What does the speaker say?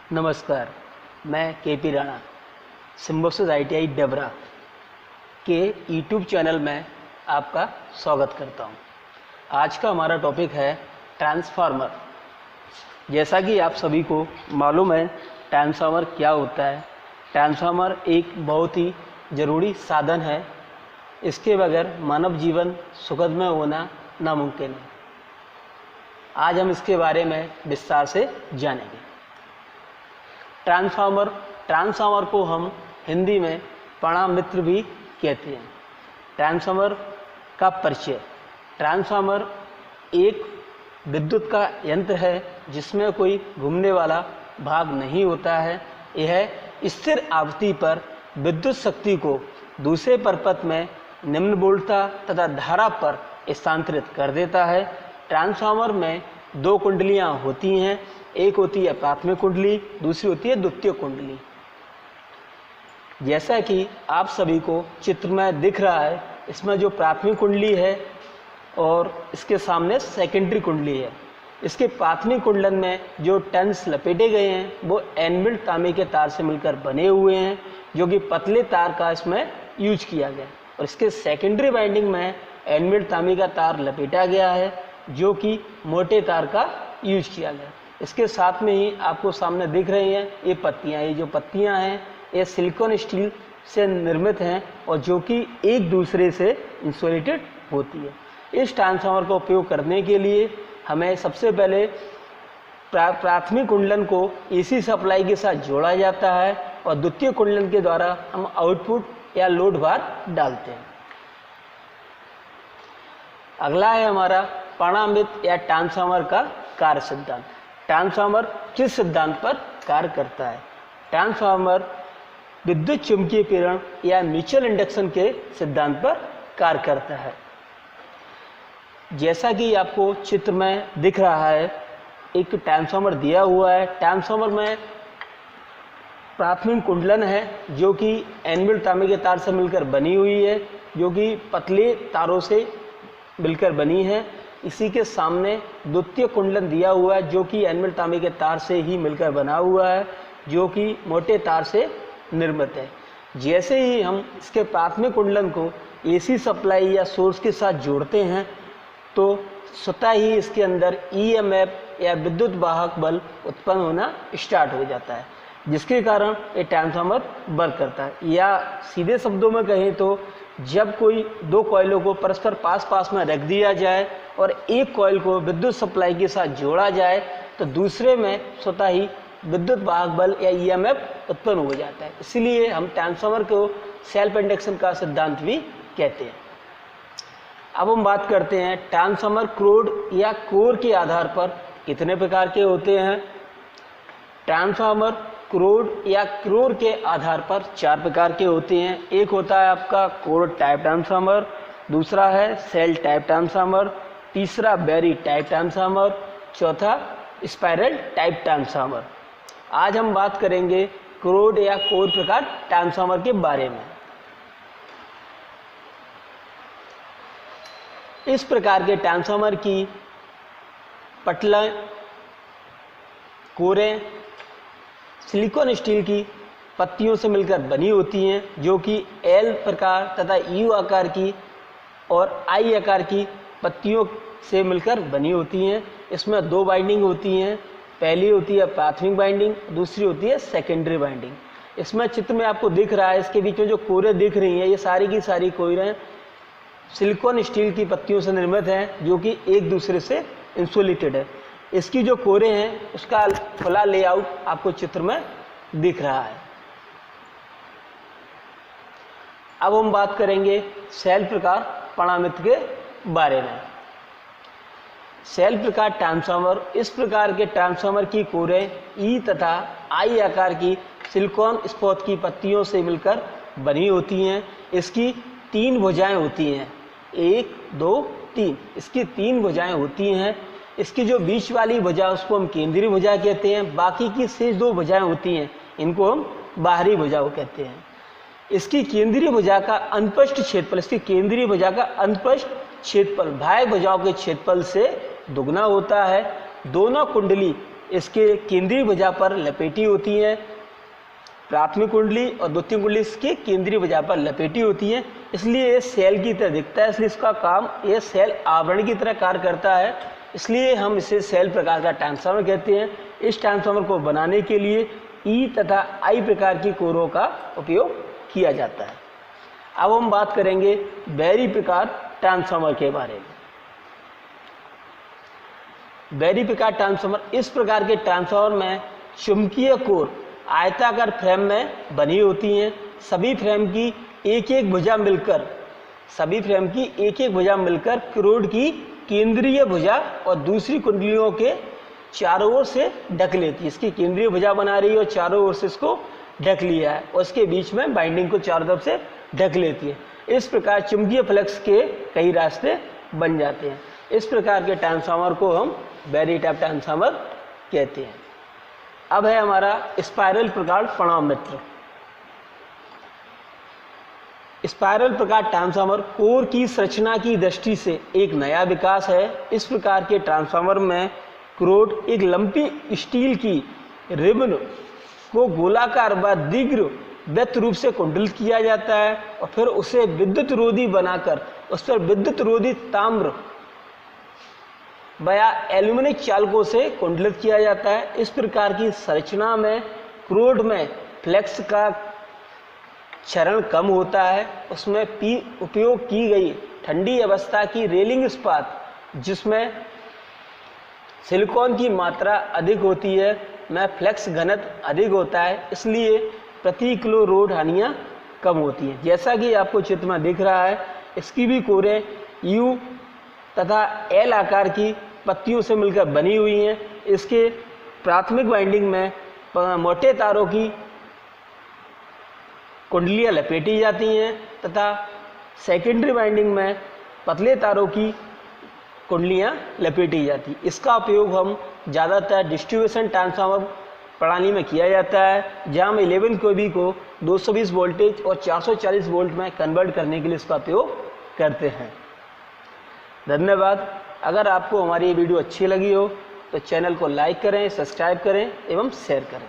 नमस्कार, मैं KP. Rana Symbiosis ITI Dabra के यूट्यूब चैनल में आपका स्वागत करता हूं। आज का हमारा टॉपिक है ट्रांसफार्मर। जैसा कि आप सभी को मालूम है ट्रांसफार्मर क्या होता है। ट्रांसफार्मर एक बहुत ही ज़रूरी साधन है। इसके बगैर मानव जीवन सुखदमय होना नामुमकिन है। आज हम इसके बारे में विस्तार से जानेंगे। ट्रांसफार्मर को हम हिंदी में प्राणमित्र भी कहते हैं। ट्रांसफार्मर का परिचय। ट्रांसफार्मर एक विद्युत का यंत्र है जिसमें कोई घूमने वाला भाग नहीं होता है। यह स्थिर आवृत्ति पर विद्युत शक्ति को दूसरे परपथ में निम्न वोल्टता तथा धारा पर स्थानांतरित कर देता है। ट्रांसफार्मर में दो कुंडलियां होती हैं, एक होती है प्राथमिक कुंडली, दूसरी होती है द्वितीयक कुंडली। जैसा कि आप सभी को चित्र में दिख रहा है, इसमें जो प्राथमिक कुंडली है और इसके सामने सेकेंडरी कुंडली है। इसके प्राथमिक कुंडलन में जो टर्न्स लपेटे गए हैं वो एनविल्ड तांबे के तार से मिलकर बने हुए हैं, जो कि पतले तार का इसमें यूज किया गया। और इसके सेकेंडरी वाइंडिंग में एनविल्ड तांबे का तार लपेटा गया है, जो कि मोटे तार का यूज किया गया। इसके साथ में ही आपको सामने दिख रही हैं ये पत्तियां। ये जो पत्तियां हैं ये सिलिकॉन स्टील से निर्मित हैं और जो कि एक दूसरे से इंसुलेटेड होती है। इस ट्रांसफार्मर का उपयोग करने के लिए हमें सबसे पहले प्राथमिक कुंडलन को AC सप्लाई के साथ जोड़ा जाता है और द्वितीय कुंडलन के द्वारा हम आउटपुट या लोड भार डालते हैं। अगला है हमारा प्राणमित्र या ट्रांसफार्मर का कार्य सिद्धांत। ट्रांसफार्मर किस सिद्धांत पर कार्य करता है? ट्रांसफार्मर विद्युत चुंबकीय प्रेरण या म्यूचुअल इंडक्शन के सिद्धांत पर कार्य करता है। जैसा कि आपको चित्र में दिख रहा है, एक ट्रांसफार्मर दिया हुआ है। ट्रांसफार्मर में प्राथमिक कुंडलन है जो कि एनविल्ड तांबे के तार से मिलकर बनी हुई है, जो कि पतले तारों से मिलकर बनी है। इसी के सामने द्वितीय कुंडलन दिया हुआ है जो कि एनविल्ड तांबे के तार से ही मिलकर बना हुआ है, जो कि मोटे तार से निर्मित है। जैसे ही हम इसके प्राथमिक कुंडलन को AC सप्लाई या सोर्स के साथ जोड़ते हैं तो स्वतः ही इसके अंदर EMF या विद्युत वाहक बल उत्पन्न होना स्टार्ट हो जाता है, जिसके कारण ये ट्रांसफार्मर वर्क करता है। या सीधे शब्दों में कहें तो जब कोई दो कॉइलों को परस्पर पास पास में रख दिया जाए और एक कॉइल को विद्युत सप्लाई के साथ जोड़ा जाए तो दूसरे में स्वतः ही विद्युत वाहक बल या EMF उत्पन्न हो जाता है। इसलिए हम ट्रांसफार्मर को सेल्फ इंडक्शन का सिद्धांत भी कहते हैं। अब हम बात करते हैं ट्रांसफार्मर क्रोड या कोर के आधार पर कितने प्रकार के होते हैं। ट्रांसफार्मर क्रोड या कोर के आधार पर 4 प्रकार के होते हैं। एक होता है आपका कोर टाइप ट्रांसफार्मर, दूसरा है सेल टाइप ट्रांसफार्मर, तीसरा बेरी टाइप ट्रांसफार्मर, चौथा स्पाइरल टाइप ट्रांसफार्मर। आज हम बात करेंगे क्रोड या कोर प्रकार ट्रांसफार्मर के बारे में। इस प्रकार के ट्रांसफार्मर की पटलें, कोरें सिलिकॉन स्टील की पत्तियों से मिलकर बनी होती हैं, जो कि L प्रकार तथा U आकार की और I आकार की पत्तियों से मिलकर बनी होती हैं। इसमें 2 बाइंडिंग होती हैं। पहली होती है प्राथमिक बाइंडिंग, दूसरी होती है सेकेंडरी बाइंडिंग। इसमें चित्र में आपको दिख रहा है, इसके बीच में जो कोरें दिख रही हैं ये सारी की सारी कोरें सिलिकॉन स्टील की पत्तियों से निर्मित हैं, जो कि एक दूसरे से इंसुलेटेड है। इसकी जो कोरें हैं उसका खुला लेआउट आपको चित्र में दिख रहा है। अब हम बात करेंगे सेल प्रकार प्राणमित्र के बारे में। सेल प्रकार ट्रांसफार्मर, इस प्रकार के ट्रांसफार्मर की कोरें E तथा I आकार की सिलिकॉन स्पॉट की पत्तियों से मिलकर बनी होती हैं। इसकी 3 भुजाएं होती हैं, 1 2 3। इसकी 3 भुजाएं होती हैं। इसकी जो बीच वाली भुजा उसको हम केंद्रीय भुजा कहते हैं। बाकी की शेष 2 भुजाएं होती हैं, इनको हम बाहरी भुजा कहते हैं। इसकी केंद्रीय भुजा का अनुप्रस्थ क्षेत्रफल, इसकी केंद्रीय भुजा का अनुप्रस्थ क्षेत्रफल बाह्य भुजाओं के क्षेत्रफल से दुगना होता है। दोनों कुंडली इसके केंद्रीय भुजा पर लपेटी होती हैं। प्राथमिक कुंडली और द्वितीय कुंडली इसके केंद्रीय भुजा पर लपेटी होती है, इसलिए ये सेल की तरह दिखता है। इसलिए इसका काम ये सेल आवरण की तरह कार्य करता है, इसलिए हम इसे सेल प्रकार का ट्रांसफार्मर कहते हैं। इस ट्रांसफार्मर को बनाने के लिए ई तथा आई प्रकार की कोरों का उपयोग किया जाता है। अब हम बात करेंगे बैरी प्रकार ट्रांसफार्मर के बारे में। बैरी प्रकार ट्रांसफार्मर इस प्रकार के ट्रांसफार्मर में चुंबकीय कोर आयताकार फ्रेम में बनी होती हैं। सभी फ्रेम की एक एक भुजा मिलकर क्रोड की केंद्रीय भुजा और दूसरी कुंडलियों के चारों ओर से ढक लेती है। इसकी केंद्रीय भुजा बना रही है और चारों ओर से इसको ढक लिया है और इसके बीच में बाइंडिंग को चारों तरफ से ढक लेती है। इस प्रकार चुंबकीय फ्लक्स के कई रास्ते बन जाते हैं। इस प्रकार के ट्रांसफार्मर को हम बैरी टाइप ट्रांसफार्मर कहते हैं। अब है हमारा स्पाइरल प्रकार प्राणोमित्र। स्पाइरल प्रकार ट्रांसफार्मर कोर की संरचना की दृष्टि से एक नया विकास है। इस प्रकार के ट्रांसफार्मर में क्रोड एक लंबी स्टील की रिबन को गोलाकार व दीर्घवृत्त रूप से कुंडलित किया जाता है और फिर उसे विद्युत रोधी बनाकर उस पर विद्युत रोधी ताम्र या एल्यूमिनियम चालकों से कुंडलित किया जाता है। इस प्रकार की संरचना में क्रोड में फ्लक्स का क्षरण कम होता है। उसमें उपयोग की गई ठंडी अवस्था की रेलिंग इस्पात जिसमें सिलिकॉन की मात्रा अधिक होती है, में फ्लक्स घनत्व अधिक होता है, इसलिए प्रति किलो रोड हानियाँ कम होती हैं। जैसा कि आपको चित्र में दिख रहा है, इसकी भी कोरें यू तथा एल आकार की पत्तियों से मिलकर बनी हुई हैं। इसके प्राथमिक वाइंडिंग में मोटे तारों की कुंडलियाँ लपेटी जाती हैं तथा सेकेंडरी वाइंडिंग में पतले तारों की कुंडलियाँ लपेटी जाती। इसका उपयोग हम ज़्यादातर डिस्ट्रीब्यूशन ट्रांसफार्मर प्रणाली में किया जाता है, जहाँ हम 11 kV को 220 वोल्टेज और 440 वोल्ट में कन्वर्ट करने के लिए इसका उपयोग करते हैं। धन्यवाद। अगर आपको हमारी ये वीडियो अच्छी लगी हो तो चैनल को लाइक करें, सब्सक्राइब करें एवं शेयर करें।